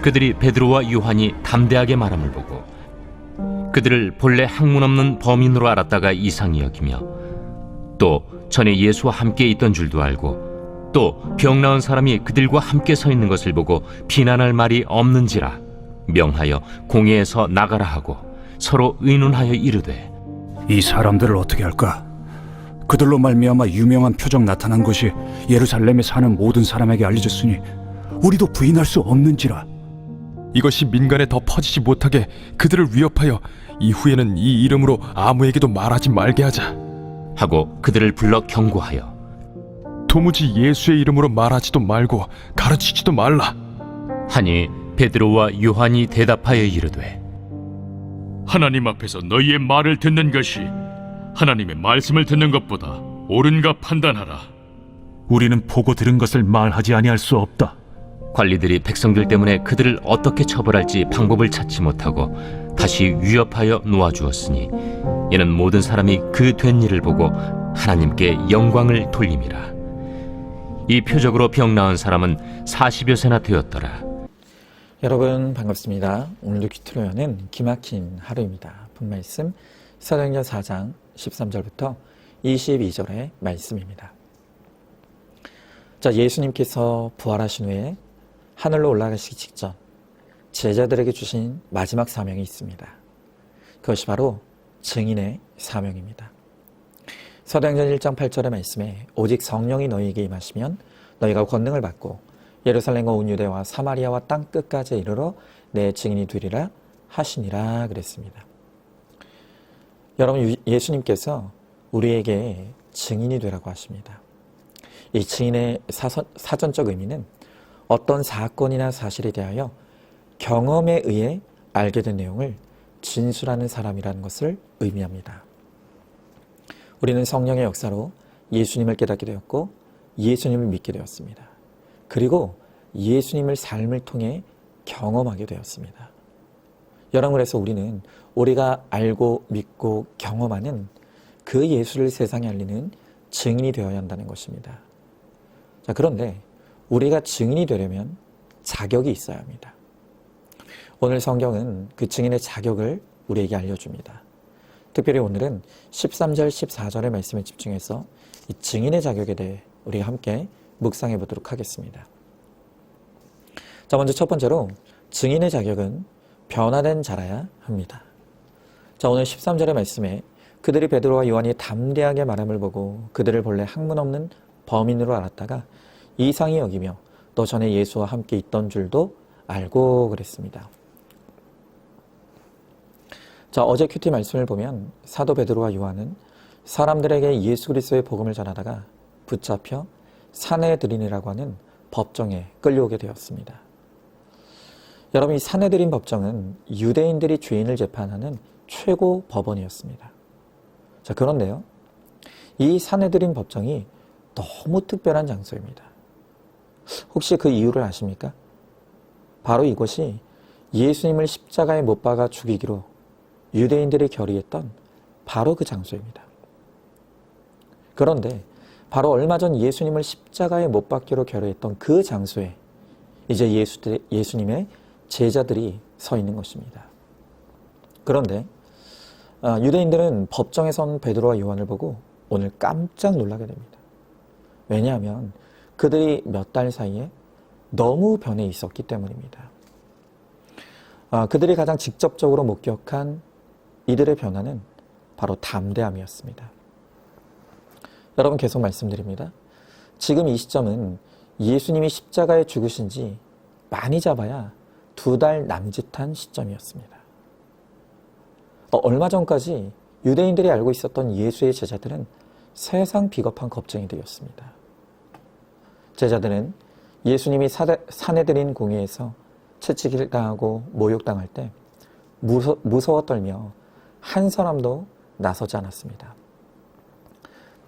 그들이 베드로와 요한이 담대하게 말함을 보고 그들을 본래 학문 없는 범인으로 알았다가 이상히 여기며, 또 전에 예수와 함께 있던 줄도 알고, 또 병 나은 사람이 그들과 함께 서 있는 것을 보고 비난할 말이 없는지라 명하여 공회에서 나가라 하고 서로 의논하여 이르되, 이 사람들을 어떻게 할까? 그들로 말미암아 유명한 표적 나타난 것이 예루살렘에 사는 모든 사람에게 알려졌으니 우리도 부인할 수 없는지라. 이것이 민간에 더 퍼지지 못하게 그들을 위협하여 이후에는 이 이름으로 아무에게도 말하지 말게 하자 하고 그들을 불러 경고하여 도무지 예수의 이름으로 말하지도 말고 가르치지도 말라. 하니 베드로와 요한이 대답하여 이르되, 하나님 앞에서 너희의 말을 듣는 것이 하나님의 말씀을 듣는 것보다 옳은가 판단하라. 우리는 보고 들은 것을 말하지 아니할 수 없다. 관리들이 백성들 때문에 그들을 어떻게 처벌할지 방법을 찾지 못하고 다시 위협하여 놓아주었으니, 이는 모든 사람이 그 된 일을 보고 하나님께 영광을 돌림이라. 이 표적으로 병 나은 사람은 40여 세나 되었더라. 여러분 반갑습니다. 오늘도 큐티로 여는 기막힌 하루입니다. 본말씀 사도행전 4장 13절부터 22절의 말씀입니다. 자, 예수님께서 부활하신 후에 하늘로 올라가시기 직전 제자들에게 주신 마지막 사명이 있습니다. 그것이 바로 증인의 사명입니다. 사도행전 1장 8절의 말씀에 오직 성령이 너희에게 임하시면 너희가 권능을 받고 예루살렘과 온 유대와 사마리아와 땅 끝까지 이르러 내 증인이 되리라 하시니라 그랬습니다. 여러분, 예수님께서 우리에게 증인이 되라고 하십니다. 이 증인의 사전적 의미는 어떤 사건이나 사실에 대하여 경험에 의해 알게 된 내용을 진술하는 사람이라는 것을 의미합니다. 우리는 성령의 역사로 예수님을 깨닫게 되었고 예수님을 믿게 되었습니다. 그리고 예수님을 삶을 통해 경험하게 되었습니다. 여러분, 그래서 우리는 우리가 알고 믿고 경험하는 그 예수를 세상에 알리는 증인이 되어야 한다는 것입니다. 자, 그런데 우리가 증인이 되려면 자격이 있어야 합니다. 오늘 성경은 그 증인의 자격을 우리에게 알려줍니다. 특별히 오늘은 13절, 14절의 말씀에 집중해서 이 증인의 자격에 대해 우리가 함께 묵상해 보도록 하겠습니다. 자, 먼저 첫 번째로 증인의 자격은 변화된 자라야 합니다. 자, 오늘 13절의 말씀에 그들이 베드로와 요한이 담대하게 말함을 보고 그들을 본래 학문 없는 범인으로 알았다가 이상히 여기며 또 전에 예수와 함께 있던 줄도 알고 그랬습니다. 자, 어제 큐티 말씀을 보면 사도 베드로와 요한은 사람들에게 예수 그리스도의 복음을 전하다가 붙잡혀 산헤드린이라고 하는 법정에 끌려오게 되었습니다. 여러분, 이 산헤드린 법정은 유대인들이 죄인을 재판하는 최고 법원이었습니다. 자, 그런데요, 이 산헤드린 법정이 너무 특별한 장소입니다. 혹시 그 이유를 아십니까? 바로 이곳이 예수님을 십자가에 못 박아 죽이기로 유대인들이 결의했던 바로 그 장소입니다. 그런데 바로 얼마 전 예수님을 십자가에 못 박기로 결의했던 그 장소에 이제 예수님의 제자들이 서 있는 것입니다. 그런데 유대인들은 법정에 선 베드로와 요한을 보고 오늘 깜짝 놀라게 됩니다. 왜냐하면 그들이 몇 달 사이에 너무 변해 있었기 때문입니다. 그들이 가장 직접적으로 목격한 이들의 변화는 바로 담대함이었습니다. 여러분, 계속 말씀드립니다. 지금 이 시점은 예수님이 십자가에 죽으신 지 많이 잡아야 2달 남짓한 시점이었습니다. 얼마 전까지 유대인들이 알고 있었던 예수의 제자들은 세상 비겁한 겁쟁이들이었습니다. 제자들은 예수님이 산헤드린 공회에서 채찍을 당하고 모욕당할 때 무서워 떨며 한 사람도 나서지 않았습니다.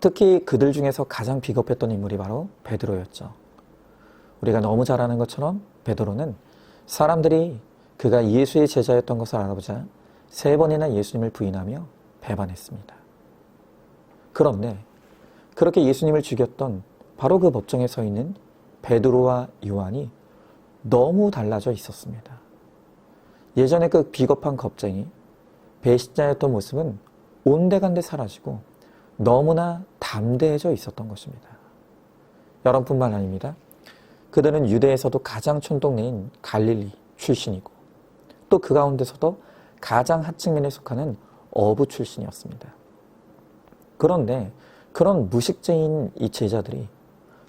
특히 그들 중에서 가장 비겁했던 인물이 바로 베드로였죠. 우리가 너무 잘 아는 것처럼 베드로는 사람들이 그가 예수의 제자였던 것을 알아보자 3번이나 예수님을 부인하며 배반했습니다. 그런데 그렇게 예수님을 죽였던 바로 그 법정에 서 있는 베드로와 요한이 너무 달라져 있었습니다. 예전에 그 비겁한 겁쟁이, 배신자였던 모습은 온데간데 사라지고 너무나 담대해져 있었던 것입니다. 여러분뿐만 아닙니다. 그들은 유대에서도 가장 촌동네인 갈릴리 출신이고 또 그 가운데서도 가장 하층민에 속하는 어부 출신이었습니다. 그런데 그런 무식쟁이인 이 제자들이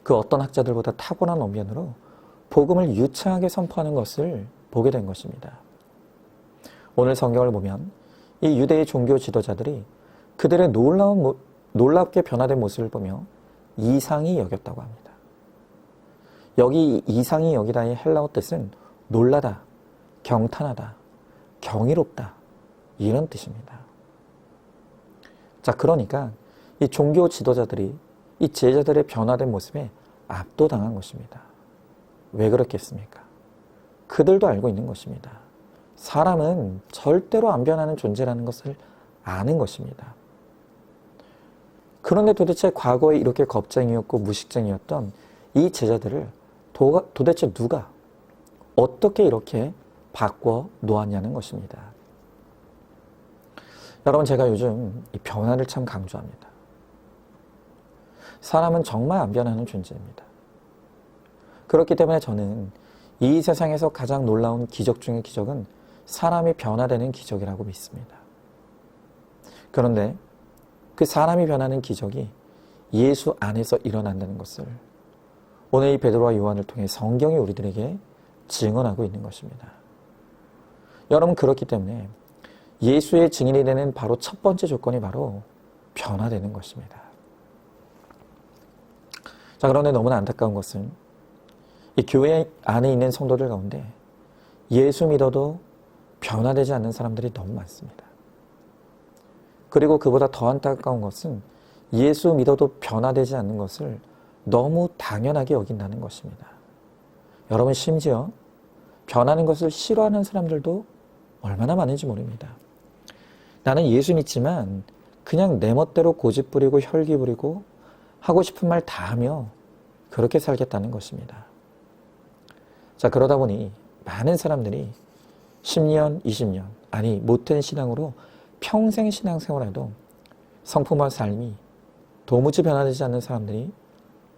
그 어떤 학자들보다 탁월한 언변으로 복음을 유창하게 선포하는 것을 보게 된 것입니다. 오늘 성경을 보면 이 유대의 종교 지도자들이 그들의 놀랍게 변화된 모습을 보며 이상히 여겼다고 합니다. 여기 이상히 여기다의 헬라어 뜻은 놀라다, 경탄하다, 경이롭다 이런 뜻입니다. 자, 그러니까 이 종교 지도자들이 이 제자들의 변화된 모습에 압도당한 것입니다. 왜 그렇겠습니까? 그들도 알고 있는 것입니다. 사람은 절대로 안 변하는 존재라는 것을 아는 것입니다. 그런데 도대체 과거에 이렇게 겁쟁이였고 무식쟁이였던 이 제자들을 도대체 누가 어떻게 이렇게 바꿔 놓았냐는 것입니다. 여러분, 제가 요즘 이 변화를 참 강조합니다. 사람은 정말 안 변하는 존재입니다. 그렇기 때문에 저는 이 세상에서 가장 놀라운 기적 중의 기적은 사람이 변화되는 기적이라고 믿습니다. 그런데 그 사람이 변하는 기적이 예수 안에서 일어난다는 것을 오늘 이 베드로와 요한을 통해 성경이 우리들에게 증언하고 있는 것입니다. 여러분, 그렇기 때문에 예수의 증인이 되는 바로 첫 번째 조건이 바로 변화되는 것입니다. 자, 그런데 너무나 안타까운 것은 이 교회 안에 있는 성도들 가운데 예수 믿어도 변화되지 않는 사람들이 너무 많습니다. 그리고 그보다 더 안타까운 것은 예수 믿어도 변화되지 않는 것을 너무 당연하게 여긴다는 것입니다. 여러분, 심지어 변하는 것을 싫어하는 사람들도 얼마나 많은지 모릅니다. 나는 예수 믿지만 그냥 내 멋대로 고집 부리고 혈기 부리고 하고 싶은 말 다 하며 그렇게 살겠다는 것입니다. 자, 그러다 보니 많은 사람들이 10년, 20년, 아니 못된 신앙으로 평생 신앙생활에도 성품과 삶이 도무지 변화되지 않는 사람들이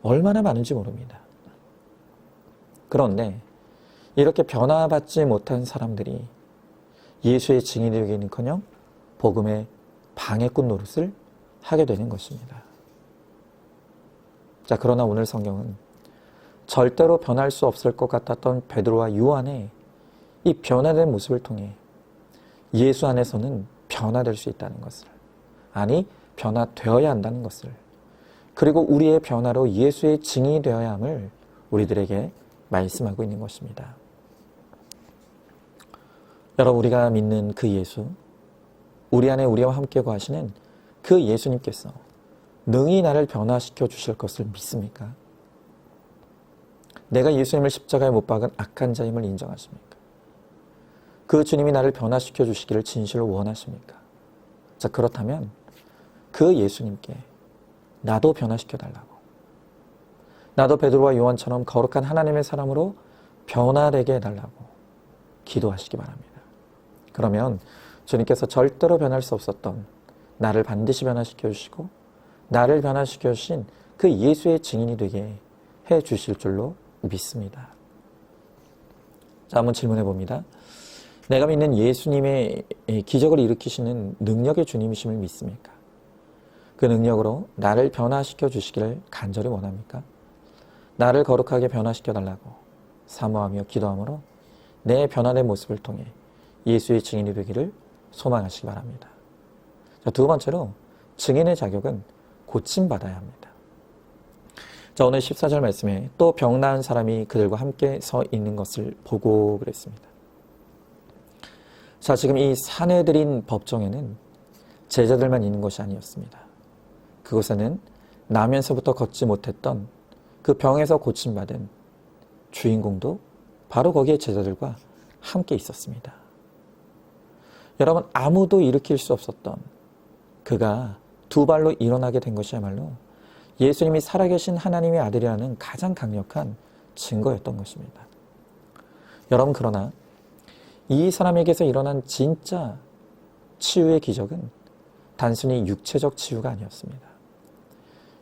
얼마나 많은지 모릅니다. 그런데 이렇게 변화받지 못한 사람들이 예수의 증인이 되기는커녕 복음의 방해꾼 노릇을 하게 되는 것입니다. 자, 그러나 오늘 성경은 절대로 변할 수 없을 것 같았던 베드로와 요한의 이 변화된 모습을 통해 예수 안에서는 변화될 수 있다는 것을, 아니 변화되어야 한다는 것을, 그리고 우리의 변화로 예수의 증인이 되어야 함을 우리들에게 말씀하고 있는 것입니다. 여러분, 우리가 믿는 그 예수, 우리 안에 우리와 함께 거하시는 그 예수님께서 능히 나를 변화시켜 주실 것을 믿습니까? 내가 예수님을 십자가에 못 박은 악한 자임을 인정하십니까? 그 주님이 나를 변화시켜 주시기를 진실로 원하십니까? 자, 그렇다면 그 예수님께 나도 변화시켜 달라고, 나도 베드로와 요한처럼 거룩한 하나님의 사람으로 변화되게 해달라고 기도하시기 바랍니다. 그러면 주님께서 절대로 변할 수 없었던 나를 반드시 변화시켜 주시고 나를 변화시켜 주신 그 예수의 증인이 되게 해 주실 줄로 믿습니다. 자, 한번 질문해 봅니다. 내가 믿는 예수님의 기적을 일으키시는 능력의 주님이심을 믿습니까? 그 능력으로 나를 변화시켜 주시기를 간절히 원합니까? 나를 거룩하게 변화시켜 달라고 사모하며 기도함으로 내 변화된 모습을 통해 예수의 증인이 되기를 소망하시기 바랍니다. 자, 두 번째로 증인의 자격은 고침받아야 합니다. 자, 오늘 14절 말씀에 또 병 나은 사람이 그들과 함께 서 있는 것을 보고 그랬습니다. 자, 지금 이 사내들인 법정에는 제자들만 있는 것이 아니었습니다. 그곳에는 나면서부터 걷지 못했던 그 병에서 고침받은 주인공도 바로 거기에 제자들과 함께 있었습니다. 여러분, 아무도 일으킬 수 없었던 그가 두 발로 일어나게 된 것이야말로 예수님이 살아계신 하나님의 아들이라는 가장 강력한 증거였던 것입니다. 여러분, 그러나 이 사람에게서 일어난 진짜 치유의 기적은 단순히 육체적 치유가 아니었습니다.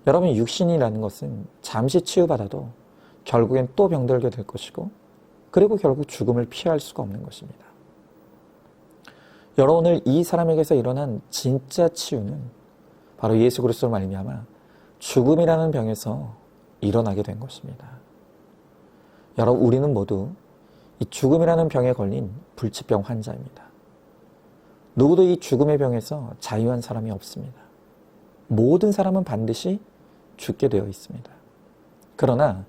여러분, 육신이라는 것은 잠시 치유받아도 결국엔 또 병들게 될 것이고, 그리고 결국 죽음을 피할 수가 없는 것입니다. 여러분, 오늘 이 사람에게서 일어난 진짜 치유는 바로 예수 그리스도로 말미암아 죽음이라는 병에서 일어나게 된 것입니다. 여러분, 우리는 모두 이 죽음이라는 병에 걸린 불치병 환자입니다. 누구도 이 죽음의 병에서 자유한 사람이 없습니다. 모든 사람은 반드시 죽게 되어 있습니다. 그러나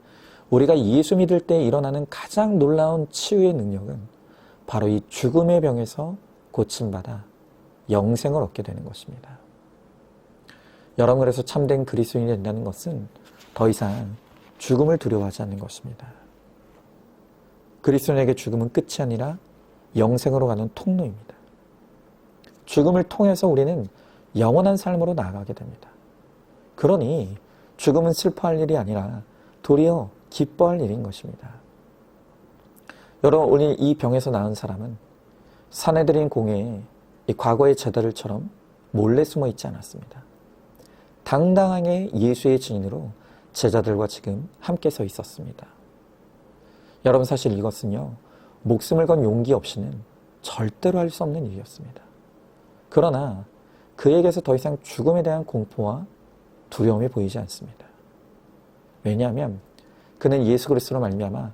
우리가 예수 믿을 때 일어나는 가장 놀라운 치유의 능력은 바로 이 죽음의 병에서 고침받아 영생을 얻게 되는 것입니다. 여러분, 그래서 참된 그리스도인이 된다는 것은 더 이상 죽음을 두려워하지 않는 것입니다. 그리스도인에게 죽음은 끝이 아니라 영생으로 가는 통로입니다. 죽음을 통해서 우리는 영원한 삶으로 나아가게 됩니다. 그러니 죽음은 슬퍼할 일이 아니라 도리어 기뻐할 일인 것입니다. 여러분, 오늘 이 병에서 나은 사람은 사내들인 공회에 이 과거의 제자들처럼 몰래 숨어 있지 않았습니다. 당당하게 예수의 증인으로 제자들과 지금 함께 서 있었습니다. 여러분, 사실 이것은요, 목숨을 건 용기 없이는 절대로 할 수 없는 일이었습니다. 그러나 그에게서 더 이상 죽음에 대한 공포와 두려움이 보이지 않습니다. 왜냐하면 그는 예수 그리스도로 말미암아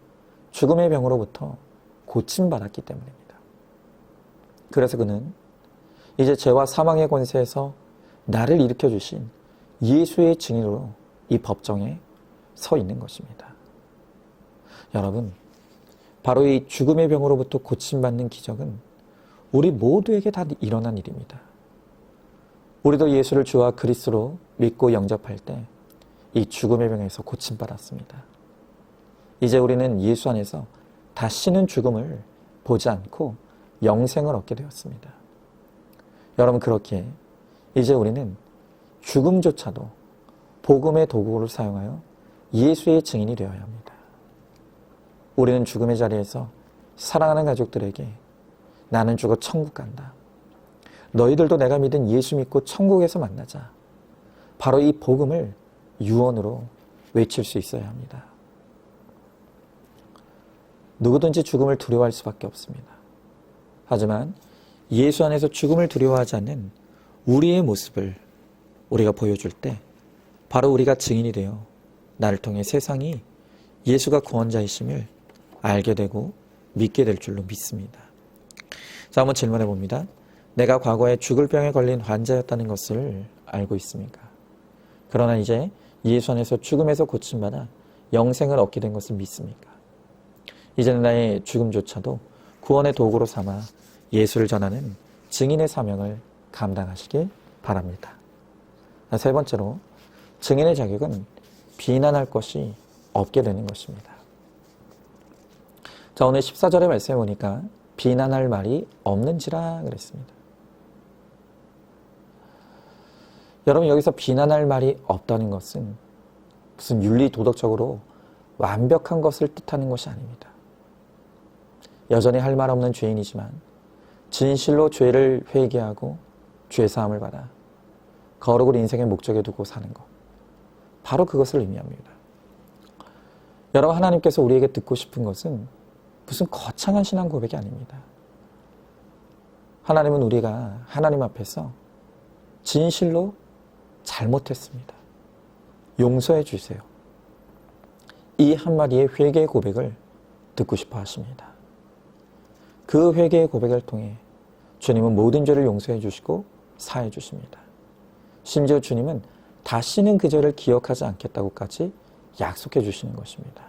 죽음의 병으로부터 고침받았기 때문입니다. 그래서 그는 이제 죄와 사망의 권세에서 나를 일으켜 주신 예수의 증인으로 이 법정에 서 있는 것입니다. 여러분, 바로 이 죽음의 병으로부터 고침받는 기적은 우리 모두에게 다 일어난 일입니다. 우리도 예수를 주와 그리스도로 믿고 영접할 때 이 죽음의 병에서 고침받았습니다. 이제 우리는 예수 안에서 다시는 죽음을 보지 않고 영생을 얻게 되었습니다. 여러분, 그렇기에 이제 우리는 죽음조차도 복음의 도구를 사용하여 예수의 증인이 되어야 합니다. 우리는 죽음의 자리에서 사랑하는 가족들에게 나는 죽어 천국 간다. 너희들도 내가 믿은 예수 믿고 천국에서 만나자. 바로 이 복음을 유언으로 외칠 수 있어야 합니다. 누구든지 죽음을 두려워할 수밖에 없습니다. 하지만 예수 안에서 죽음을 두려워하지 않는 우리의 모습을 우리가 보여줄 때 바로 우리가 증인이 되어 나를 통해 세상이 예수가 구원자이심을 알게 되고 믿게 될 줄로 믿습니다. 자, 한번 질문해 봅니다. 내가 과거에 죽을 병에 걸린 환자였다는 것을 알고 있습니까? 그러나 이제 예수 안에서 죽음에서 고침받아 영생을 얻게 된 것을 믿습니까? 이제는 나의 죽음조차도 구원의 도구로 삼아 예수를 전하는 증인의 사명을 감당하시길 바랍니다. 세 번째로, 증인의 자격은 비난할 것이 없게 되는 것입니다. 자, 오늘 14절의 말씀에 보니까 비난할 말이 없는지라 그랬습니다. 여러분, 여기서 비난할 말이 없다는 것은 무슨 윤리 도덕적으로 완벽한 것을 뜻하는 것이 아닙니다. 여전히 할 말 없는 죄인이지만 진실로 죄를 회개하고 죄사함을 받아 거룩을 인생의 목적에 두고 사는 것, 바로 그것을 의미합니다. 여러분, 하나님께서 우리에게 듣고 싶은 것은 무슨 거창한 신앙 고백이 아닙니다. 하나님은 우리가 하나님 앞에서 진실로 잘못했습니다. 용서해 주세요. 이 한마디의 회개의 고백을 듣고 싶어 하십니다. 그 회개의 고백을 통해 주님은 모든 죄를 용서해 주시고 사해 주십니다. 심지어 주님은 다시는 그 죄를 기억하지 않겠다고까지 약속해 주시는 것입니다.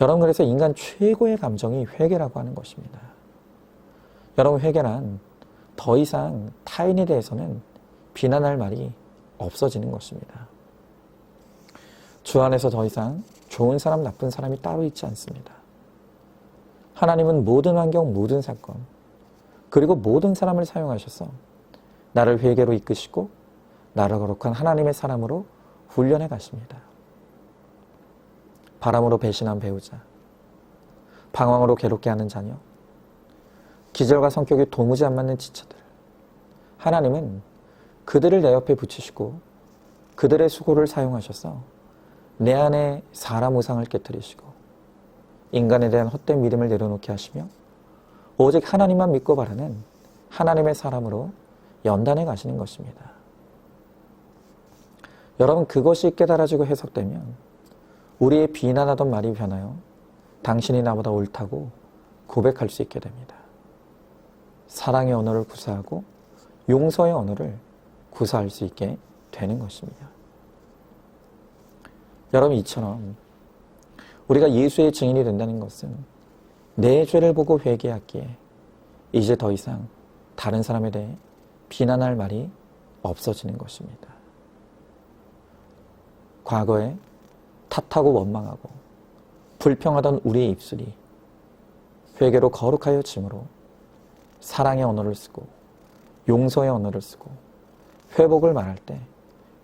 여러분, 그래서 인간 최고의 감정이 회개라고 하는 것입니다. 여러분, 회개란 더 이상 타인에 대해서는 비난할 말이 없어지는 것입니다. 주 안에서 더 이상 좋은 사람, 나쁜 사람이 따로 있지 않습니다. 하나님은 모든 환경, 모든 사건, 그리고 모든 사람을 사용하셔서 나를 회개로 이끄시고 나를 거룩한 하나님의 사람으로 훈련해 가십니다. 바람으로 배신한 배우자, 방황으로 괴롭게 하는 자녀, 기질과 성격이 도무지 안 맞는 지체들, 하나님은 그들을 내 옆에 붙이시고 그들의 수고를 사용하셔서 내 안에 사람 우상을 깨뜨리시고 인간에 대한 헛된 믿음을 내려놓게 하시며 오직 하나님만 믿고 바라는 하나님의 사람으로 연단해 가시는 것입니다. 여러분, 그것이 깨달아지고 해석되면 우리의 비난하던 말이 변하여 당신이 나보다 옳다고 고백할 수 있게 됩니다. 사랑의 언어를 구사하고 용서의 언어를 구사할 수 있게 되는 것입니다. 여러분, 이처럼 우리가 예수의 증인이 된다는 것은 내 죄를 보고 회개했기에 이제 더 이상 다른 사람에 대해 비난할 말이 없어지는 것입니다. 과거에 탓하고 원망하고 불평하던 우리의 입술이 회개로 거룩하여짐으로 사랑의 언어를 쓰고 용서의 언어를 쓰고 회복을 말할 때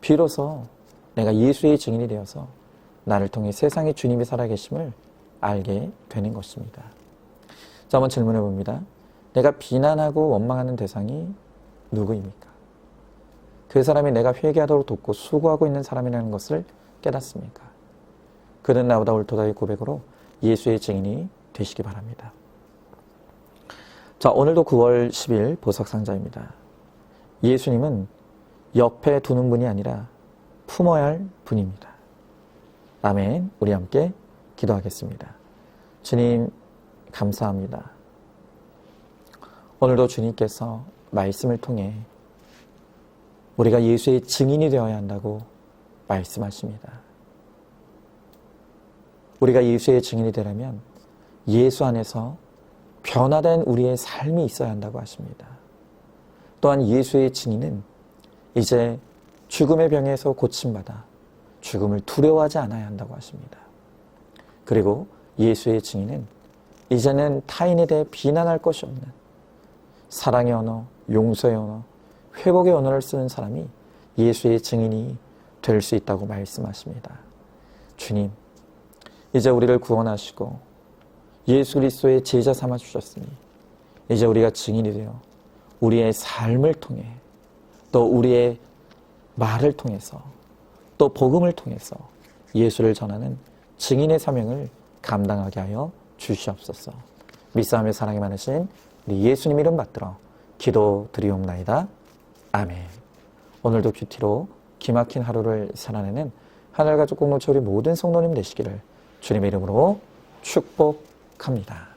비로소 내가 예수의 증인이 되어서 나를 통해 세상의 주님이 살아계심을 알게 되는 것입니다. 자, 한번 질문해 봅니다. 내가 비난하고 원망하는 대상이 누구입니까? 그 사람이 내가 회개하도록 돕고 수고하고 있는 사람이라는 것을 깨닫습니까? 그는 나보다 옳도다의 고백으로 예수의 증인이 되시기 바랍니다. 자, 오늘도 9월 10일 보석상자입니다. 예수님은 옆에 두는 분이 아니라 품어야 할 분입니다. 아멘. 우리 함께 기도하겠습니다. 주님, 감사합니다. 오늘도 주님께서 말씀을 통해 우리가 예수의 증인이 되어야 한다고 말씀하십니다. 우리가 예수의 증인이 되려면 예수 안에서 변화된 우리의 삶이 있어야 한다고 하십니다. 또한 예수의 증인은 이제 죽음의 병에서 고침받아 죽음을 두려워하지 않아야 한다고 하십니다. 그리고 예수의 증인은 이제는 타인에 대해 비난할 것이 없는 사랑의 언어, 용서의 언어, 회복의 언어를 쓰는 사람이 예수의 증인이 될 수 있다고 말씀하십니다. 주님, 이제 우리를 구원하시고 예수 그리스도의 제자 삼아 주셨으니 이제 우리가 증인이 되어 우리의 삶을 통해 또 우리의 말을 통해서 또 복음을 통해서 예수를 전하는 증인의 사명을 감당하게 하여 주시옵소서. 믿사오며 사랑이 많으신 우리 예수님 이름 받들어 기도드리옵나이다. 아멘. 오늘도 뷰티로 기막힌 하루를 살아내는 하늘가족 공동체 우리 모든 성도님 되시기를 주님의 이름으로 축복합니다.